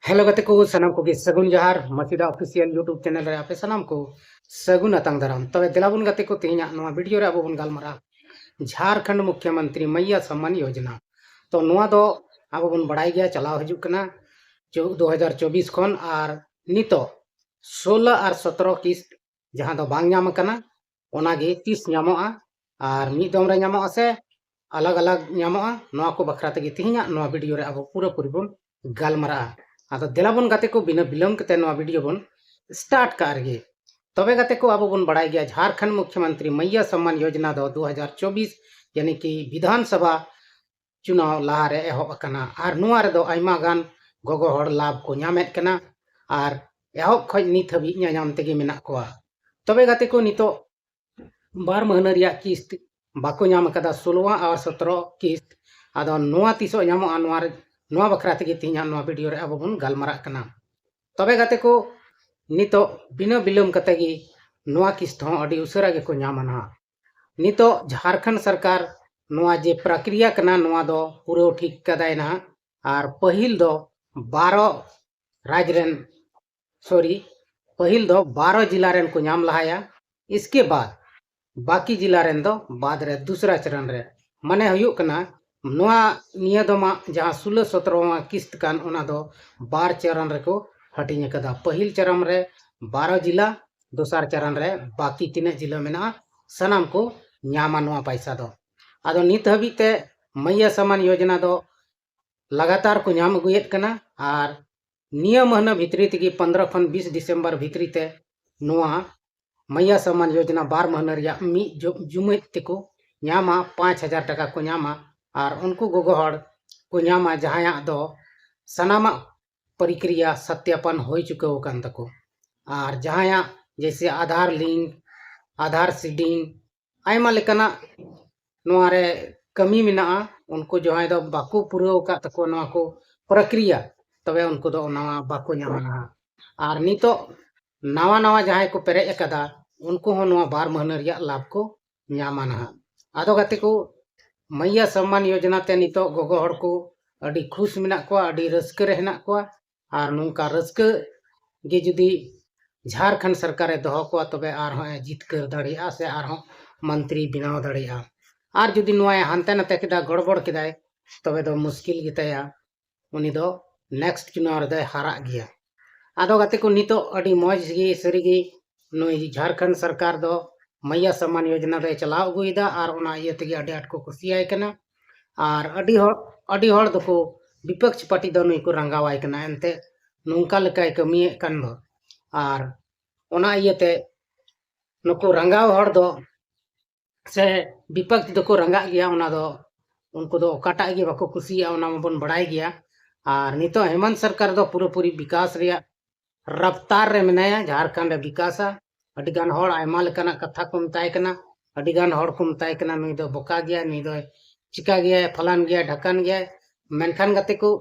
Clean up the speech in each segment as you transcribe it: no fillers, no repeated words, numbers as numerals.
Hello गते को सनम को सगुन जहार मसीदा ऑफिशियल यूट्यूब चैनल रे आपे सनम को सगुन अतंग दाराम तबे दिलाबुन गते को तेना नवा वीडियो रे अबो बन गालमारा झारखंड मुख्यमंत्री मैया सम्मान योजना तो नवा दो अबो बन बड़ाई गया चलाव हजु कना 2024 खन आर नितो 16 और 17 किस्त जहां दो बांग नाम कना ओनागे 30 नामोआ आर मिद दम रे नामोआ से अलग अलग नामोआ नवा को बखरा तगे तिहिना नवा वीडियो रे अबो पूरा पूरी बन गालमारा आदो दिलाबन गाते को बिना बिलम कते नवा वीडियो बन स्टार्ट कारगे तबे गाते को अब बन बढ़ाई गया झारखंड मुख्यमंत्री मैया सम्मान योजना दो 2024 यानी कि विधानसभा चुनाव लाहारे एहब अकना आर नुआ रे दो आइमा गान गोगो हड़ लाभ को ᱧᱟᱢᱮᱫ ᱠᱟᱱᱟ आर एहब खज नित हबी ᱧᱟᱢ तेगे मेना कोआ तबे गाते को नितो 12 महीना रिया किस्त बाको ᱧᱟᱢ कदा 16 और 17 किस्त आदो नुआ तिसो ᱧᱟᱢᱚᱜᱼᱟ नुआ बखरा तेगे तिहिना नुआ वीडियो रे अब बन गालमारा कना तबे गाते को नितो बिना बिलम कते गी नुआ किस्त हो अडी उसरा गे को ᱧᱟᱢᱟ ना नितो झारखंड सरकार नुआ जे प्रक्रिया कना नुआ दो पूरा ठीक कदाय ना आर पहिल दो 12 राजरेन सॉरी पहिल दो 12 जिला रेन को ᱧाम लहाया इसके बाद बाकी जिला रेन दो बाद रे दूसरा चरण रे माने हुयुक कना नुआ निया दो मा जहां 16 17 किस्त कान ओना दो 12 चरण रे को हटिंग कदा पहिल चरण रे 12 जिला दूसरा चरण रे बाकी तीन जिला मेना सनाम को ᱧामा नुआ पैसा दो आदो नित हबीते मैया सम्मान योजना दो लगातार को ᱧाम अगुयेत कना आर निया महीना भितरी तेगी 15 खन 20 दिसंबर भितरी ते नुआ मैया सम्मान योजना 12 महीना रिया मी जुमित तेको ᱧामा 5000 टका को ᱧामा आर उनको गोगो हड़ को ᱧामा जहाया दो सनामा प्रक्रिया सत्यापन हो चुके कान तको आर जहाया जैसे आधार लिंक आधार सीडिंग आयमा लेकना नुआ रे कमी मिना उनको जहां दो बाको पुरो का तको नुआ को प्रक्रिया तबे उनको दो नवा बाको ᱧामा आर नितो नवा नवा जहां को पेरे एकदा उनको हो नुआ 12 महीना रिया लाभ को ᱧामा ना आदो गाते को मैया सम्मान योजना ते नितो गोगो हड़ को अडी खुश मिना को अडी रस्क रे हेना को आर नुका रस्क गे जुदी झारखंड सरकार दोहो को तबे आर हो जितकर दड़िया से आर हो मंत्री बनाव दड़िया आर जुदी नुआ हानते नते केदा गड़बड़ केदाय तबे दो मुश्किल गिताया उनी दो नेक्स्ट चुनाव रे हारा गया आदो गाते को नितो अडी मौज गे सरीगी नुई झारखंड सरकार दो मैया सम्मान योजना रे चलाव अगुइदा आर ओना इये तेगे अडी आट को खुशियाय कना आर अडी हड़ दको विपक्ष पार्टी दो नुई को रंगावाय कना एनते नुंका लेकाय कमिये कन दो आर ओना इयेते नुको रंगाव हड़ दो से विपक्ष दको रंगा गया ओना दो उनको दो काटा गे बाको खुशिया ओना बन बढ़ाई गया आर नितो हेमंत सरकार दो पूरा पूरी विकास रिया रफ्तार रे मेनाया झारखंड विकासा अडिगान हड़ आयमा लेकाना कथा को मताय कना अडिगान हड़ को मताय कना नुई दो बोका गया नुई दो चिका गया फलान गया ढकान गया मेनखान गाते को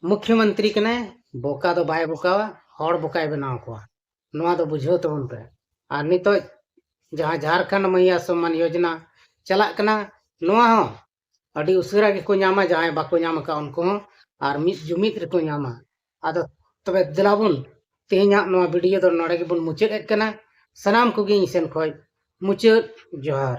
मुख्यमंत्री कने बोका दो बाय बोकावा हड़ बोकाय बनाव को नुआ दो बुझो तबन पे आर नितो जहां झारखंड मैया सम्मान योजना चला कना नुआ हो अडी उसरा के को ᱧामा जहां बाको ᱧाम का उनको हो आर मित जुमित रे को ᱧामा आदो तबे दिलाबुन तेहना नुआ वीडियो दो नोडे के बुन मुचाद कना सनाम को गे सेन खोय मुचाद जोहार।